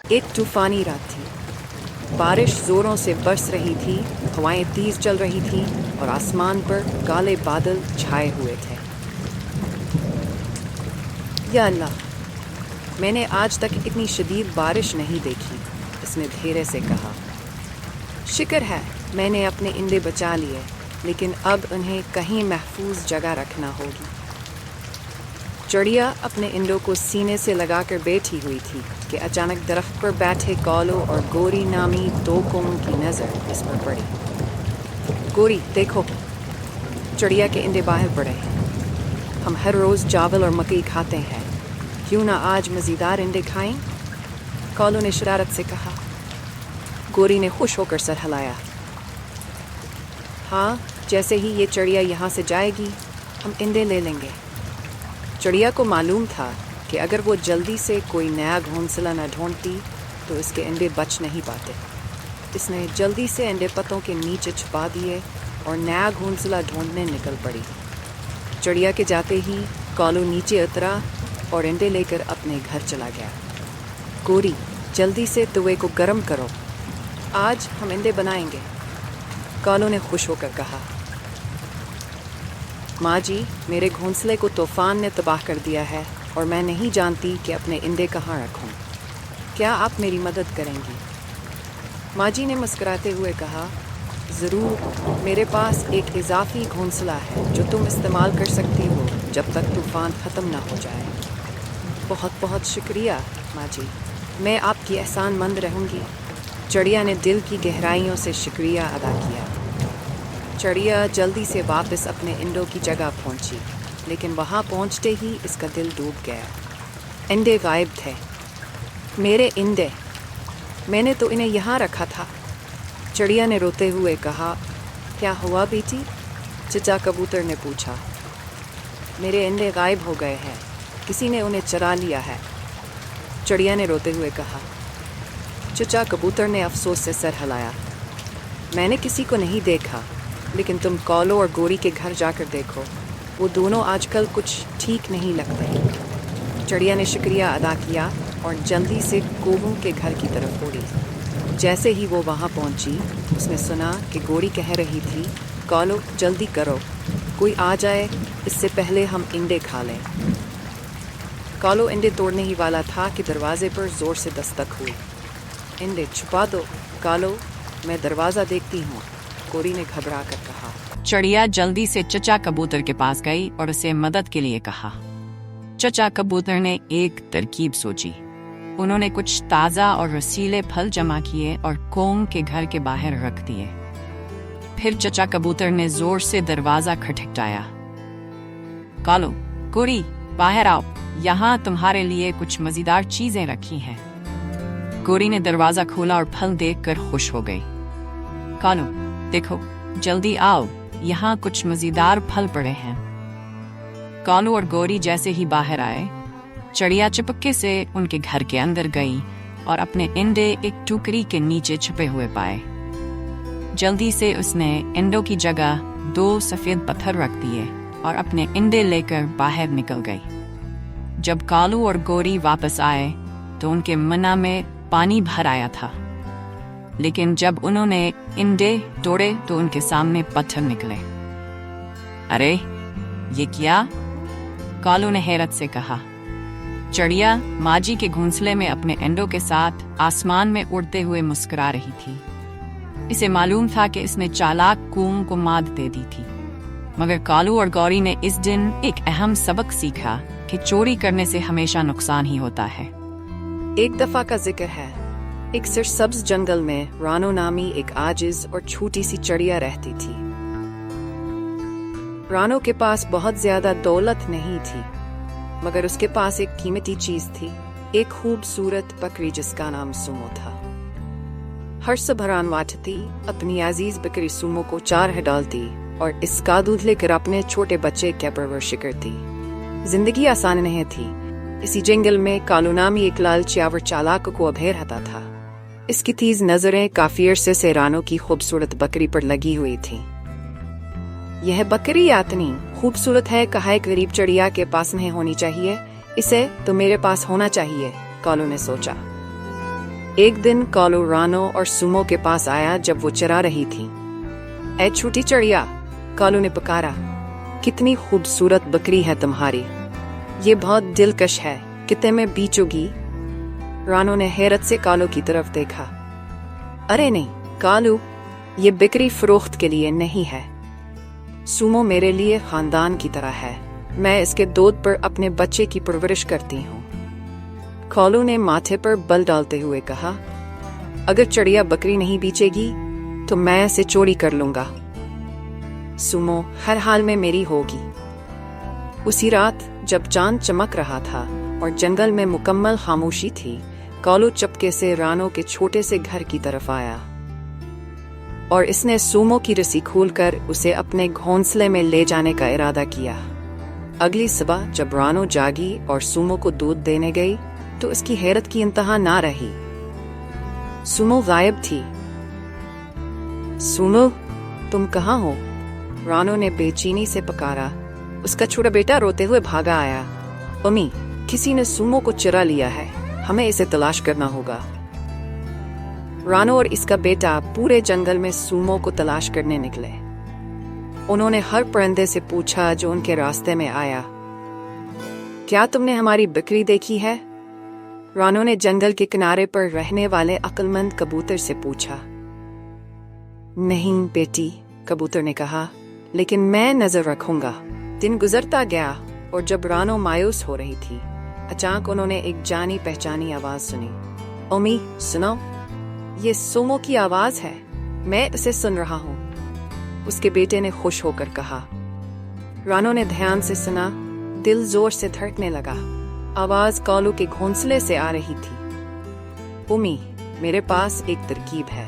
ایک طوفانی رات تھی۔ بارش زوروں سے برس رہی تھی، ہوائیں تیز چل رہی تھیں اور آسمان پر کالے بادل چھائے ہوئے تھے۔ یا اللہ، میں نے آج تک اتنی شدید بارش نہیں دیکھی، اس نے دھیرے سے کہا۔ شکر ہے میں نے اپنے انڈے بچا لیے، لیکن اب انہیں کہیں محفوظ جگہ رکھنا ہوگی۔ چڑیا اپنے انڈوں کو سینے سے لگا کر بیٹھی ہوئی تھی کہ اچانک درخت پر بیٹھے کالو اور گوری نامی دو قوموں کی نظر اس پر پڑی۔ گوری، دیکھو، چڑیا کے انڈے باہر پڑے ہیں۔ ہم ہر روز چاول اور مکئی کھاتے ہیں، کیوں نہ آج مزیدار انڈے کھائیں؟ کالو نے شرارت سے کہا۔ گوری نے خوش ہو کر سر ہلایا۔ ہاں، جیسے ہی یہ چڑیا یہاں سے جائے گی ہم انڈے لے لیں گے۔ چڑیا کو معلوم تھا کہ اگر وہ جلدی سے کوئی نیا گھونسلہ نہ ڈھونڈتی تو اس کے انڈے بچ نہیں پاتے۔ اس نے جلدی سے انڈے پتوں کے نیچے چھپا دیے اور نیا گھونسلہ ڈھونڈنے نکل پڑی۔ چڑیا کے جاتے ہی کالو نیچے اترا اور انڈے لے کر اپنے گھر چلا گیا۔ گوری، جلدی سے توے کو گرم کرو، آج ہم انڈے بنائیں گے، کالو نے خوش ہو کر کہا۔ ماں جی، میرے گھونسلے کو طوفان نے تباہ کر دیا ہے اور میں نہیں جانتی کہ اپنے انڈے کہاں رکھوں، کیا آپ میری مدد کریں گی؟ ماں جی نے مسکراتے ہوئے کہا، ضرور، میرے پاس ایک اضافی گھونسلہ ہے جو تم استعمال کر سکتی ہو جب تک طوفان ختم نہ ہو جائے۔ بہت بہت شکریہ ماں جی، میں آپ کی احسان مند رہوں گی۔ چڑیا نے دل کی گہرائیوں سے شکریہ ادا کیا۔ چڑیا جلدی سے واپس اپنے انڈوں کی جگہ پہنچی، لیکن وہاں پہنچتے ہی اس کا دل ڈوب گیا۔ انڈے غائب تھے۔ میرے انڈے، میں نے تو انہیں یہاں رکھا تھا۔ چڑیا نے روتے ہوئے کہا۔ کیا ہوا بیٹی؟ چچا کبوتر نے پوچھا۔ میرے انڈے غائب ہو گئے ہیں، کسی نے انہیں چرا لیا ہے، چڑیا نے روتے ہوئے کہا۔ چچا کبوتر نے افسوس سے سر ہلایا۔ میں نے کسی کو نہیں دیکھا، لیکن تم کالو اور گوری کے گھر جا کر دیکھو، وہ دونوں آج کل کچھ ٹھیک نہیں لگتے۔ چڑیا نے شکریہ ادا کیا اور جلدی سے کوہوں کے گھر کی طرف اڑی۔ جیسے ہی وہ وہاں پہنچی، اس نے سنا کہ گوری کہہ رہی تھی، کالو جلدی کرو، کوئی آ جائے اس سے پہلے ہم انڈے کھا لیں۔ کالو انڈے توڑنے ہی والا تھا کہ دروازے پر زور سے دستک ہوئی۔ انڈے چھپا دو کالو، میں دروازہ دیکھتی ہوں، گوری نے گھبرا کر کہا۔ چڑیا جلدی سے چچا کبوتر کے پاس گئی اور اسے مدد کے لیے کہا۔ چچا کبوتر نے ایک ترکیب سوچی۔ انہوں نے کچھ تازہ اور رسیلے پھل جمع کیے اور کونگ کے گھر کے باہر رکھ دیے۔ پھر چچا کبوتر نے زور سے دروازہ کھٹکھٹایا۔ کالو، گوری، باہر آؤ، یہاں تمہارے لیے کچھ مزیدار چیزیں رکھی ہیں۔ گوری نے دروازہ کھولا اور پھل دیکھ کر خوش ہو گئی۔ کالو، دیکھو، جلدی آؤ، یہاں کچھ مزیدار پھل پڑے ہیں۔ کالو اور گوری جیسے ہی باہر آئے، چڑیا چپکے سے ان کے گھر کے اندر گئی اور اپنے انڈے ایک ٹوکری کے نیچے چھپے ہوئے پائے۔ جلدی سے اس نے انڈوں کی جگہ 2 سفید پتھر رکھ دیے اور اپنے انڈے لے کر باہر نکل گئی۔ جب کالو اور گوری واپس آئے تو ان کے منہ میں پانی بھر آیا تھا، لیکن جب انہوں نے انڈے توڑے تو ان کے سامنے پتھر نکلے۔ ارے، یہ کیا؟ کالو نے حیرت سے کہا۔ چڑیا ماں جی کے گھونسلے میں اپنے انڈوں کے ساتھ آسمان میں اڑتے ہوئے مسکرا رہی تھی۔ اسے معلوم تھا کہ اس نے چالاک کونگ کو مات دے دی تھی، مگر کالو اور گوری نے اس دن ایک اہم سبق سیکھا کہ چوری کرنے سے ہمیشہ نقصان ہی ہوتا ہے۔ ایک دفعہ کا ذکر ہے، ایک سرسبز جنگل میں رانو نامی ایک عاجز اور چھوٹی سی چڑیا رہتی تھی۔ رانو کے پاس بہت زیادہ دولت نہیں تھی، مگر اس کے پاس ایک قیمتی چیز تھی، ایک خوبصورت بکری جس کا نام سومو تھا۔ ہر صبح رانو اٹھتی، اپنی عزیز بکری سومو کو چارہ ڈالتی اور اس کا دودھ لے کر اپنے چھوٹے بچے کی پرورش کرتی۔ زندگی آسان نہیں تھی۔ اسی جنگل میں کالو نامی ایک لالچی اور چالاک کو ابھیر رہتا تھا۔ اس کی تیز نظریں کافی عرصے سے رانو کی خوبصورت بکری پر لگی ہوئی تھیں۔ یہ بکری اتنی خوبصورت ہے کہ ایک غریب چڑیا کے پاس نہیں ہونی چاہیے، اسے تو میرے پاس ہونا چاہیے، کالو نے سوچا۔ एक दिन कालू रानो और सुमो के पास आया जब वो चरा रही थी। ऐ छोटी चिड़िया, कालू ने पुकारा, कितनी खूबसूरत बकरी है तुम्हारी, ये बहुत दिलकश है, कितने में बेचोगी? रानो ने हैरत से कालू की तरफ देखा। अरे नहीं कालू, ये बकरी फरोख्त के लिए नहीं है, सुमो मेरे लिए खानदान की तरह है, मैं इसके दूध पर अपने बच्चे की परवरिश करती हूँ। कालू ने माथे पर बल डालते हुए कहा, अगर चिड़िया बकरी नहीं बेचेगी तो मैं इसे चोरी कर लूंगा, सुमो हर हाल में मेरी होगी। उसी रात जब चांद चमक रहा था और जंगल में मुकम्मल खामोशी थी, कालू चुपके से रानो के छोटे से घर की तरफ आया और इसने सुमो की रस्सी खोलकर उसे अपने घोंसले में ले जाने का इरादा किया। अगली सुबह जब रानो जागी और सुमो को दूध देने गई तो उसकी हैरत की इंतहा ना रही। सुमो गायब थी। सुमो, तुम कहाँ हो? रानो ने बेचैनी से पुकारा। उसका छोटा बेटा रोते हुए भागा आया। अम्मी, किसी ने सुमो को चुरा लिया है, हमें इसे तलाश करना होगा। रानो और इसका बेटा पूरे जंगल में सुमो को तलाश करने निकले। उन्होंने हर परिंदे से पूछा जो उनके रास्ते में आया, क्या तुमने हमारी बकरी देखी है? रानो ने जंगल के किनारे पर रहने वाले अक्लमंद कबूतर से पूछा। नहीं बेटी, कबूतर ने कहा, लेकिन मैं नजर रखूंगा। दिन गुजरता गया और जब रानो मायूस हो रही थी, अचानक उन्होंने एक जानी पहचानी आवाज सुनी। अम्मी सुनो, ये सुमो की आवाज है, मैं इसे सुन रहा हूँ, उसके बेटे ने खुश होकर कहा। रानो ने ध्यान से सुना, दिल जोर से धड़कने लगा। आवाज कालू के घोंसले से आ रही थी। अम्मी, मेरे पास एक तरकीब है,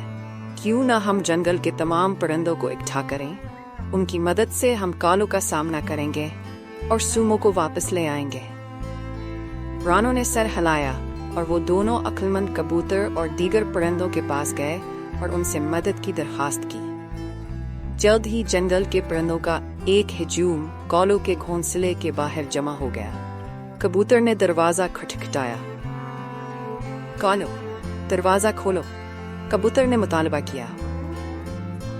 क्यों ना हम जंगल के तमाम परिंदों को इकट्ठा करें, उनकी मदद से हम कालू का सामना करेंगे और सुमो को वापस ले आएंगे। रानो ने सर हिलाया और वो दोनों अक्लमंद कबूतर और दीगर परिंदों के पास गए और उनसे मदद की दरखास्त की। जल्द ही जंगल के परिंदों का एक हुजूम कालू के घोंसले के बाहर जमा हो गया। कबूतर ने दरवाजा खटखटाया। कालू, दरवाजा खोलो, कबूतर ने मुतालबा किया।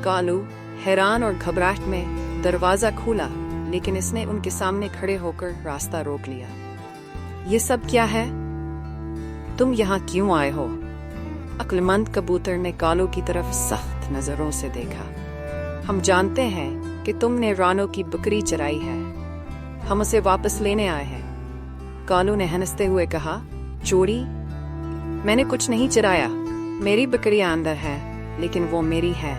कालू हैरान और घबराहट में दरवाजा खोला, लेकिन इसने उनके सामने खड़े होकर रास्ता रोक लिया। ये सब क्या है? तुम यहाँ क्यों आए हो? अक्लमंद कबूतर ने कालू की तरफ सख्त नजरों से देखा। हम जानते हैं कि तुमने रानो की बकरी चराई है, हम उसे वापस लेने आए हैं। कालू ने हंसते हुए कहा, चोरी? मैंने कुछ नहीं चराया, मेरी बकरियां अंदर है, लेकिन वो मेरी है,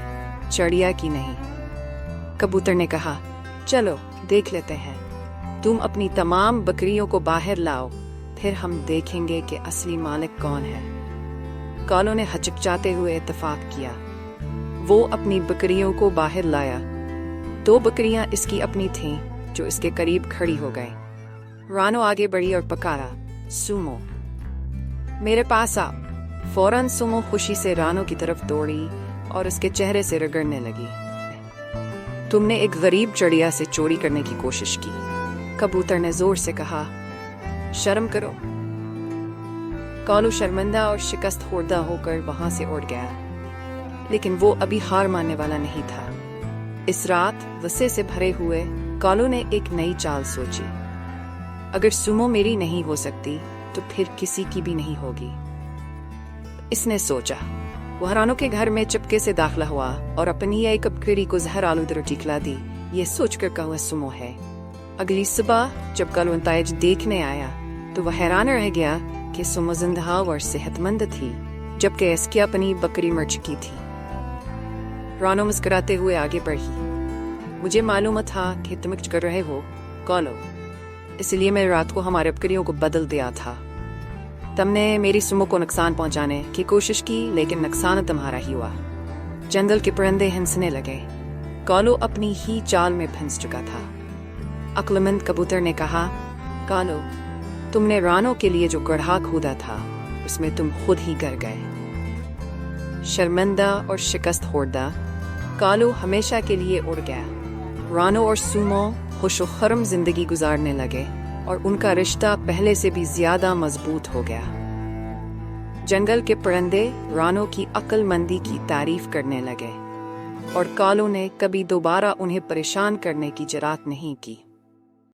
चिड़िया की नहीं। कबूतर ने कहा, चलो देख लेते हैं, तुम अपनी तमाम बकरियों को बाहर लाओ, फिर हम देखेंगे कि असली मालिक कौन है। कालू ने हचकचाते हुए इत्तेफाक किया। वो अपनी बकरियों को बाहर लाया। 2 बकरियां इसकी अपनी थीं जो इसके करीब खड़ी हो गई। रानो आगे बढ़ी और पुकारा, सुमो मेरे पास आ। फौरन सुमो खुशी से रानो की तरफ दौड़ी और उसके चेहरे से रगड़ने लगी। तुमने एक गरीब चिड़िया से चोरी करने की कोशिश की, कबूतर ने जोर से कहा, शर्म करो। कालू शर्मिंदा और शिकस्त खोर्दा होकर वहां से उड़ गया, लेकिन वो अभी हार मानने वाला नहीं था। इस रात गुस्से से भरे हुए कालू ने एक नई चाल सोची। अगर सुमो मेरी नहीं हो सकती तो फिर किसी की भी नहीं होगी, इसने सोचा। वह रानो के घर में चुपके से दाखिला हुआ और अपनी एक बकरी को जहर आलूद रोटी खिला दी। ये सोचकर कहा वह सुमो है। अगली सुबह जब कालू नताइज देखने आया तो वह हैरान रह गया कि सुमो जिंदा और सेहतमंद थी, जबकि इसकी अपनी बकरी मर चुकी थी। रानो मुस्कुराते हुए आगे बढ़ी। मुझे मालूम था कि तुम कुछ कर रहे हो कालू, इसलिए मैं रात को हमारे बकरियों को बदल दिया था। तुमने मेरी सुमो को नुकसान पहुंचाने की कोशिश की, लेकिन नुकसान तुम्हारा ही हुआ। जंगल के परिंदे हंसने लगे। कालू अपनी ही चाल में फंस चुका था। अक्लमंद कबूतर ने कहा, कालू, तुमने रानो के लिए जो गड्ढा खोदा था उसमें तुम खुद ही गिर गए। शर्मिंदा और शिकस्त खोर्दा कालू हमेशा के लिए उड़ गया। रानो और सुमो खुशो-खर्म जिंदगी गुजारने लगे और उनका रिश्ता पहले से भी ज्यादा मजबूत हो गया। जंगल के परिंदे रानों की अक्लमंदी की तारीफ करने लगे और कालू ने कभी दोबारा उन्हें परेशान करने की जरात नहीं की।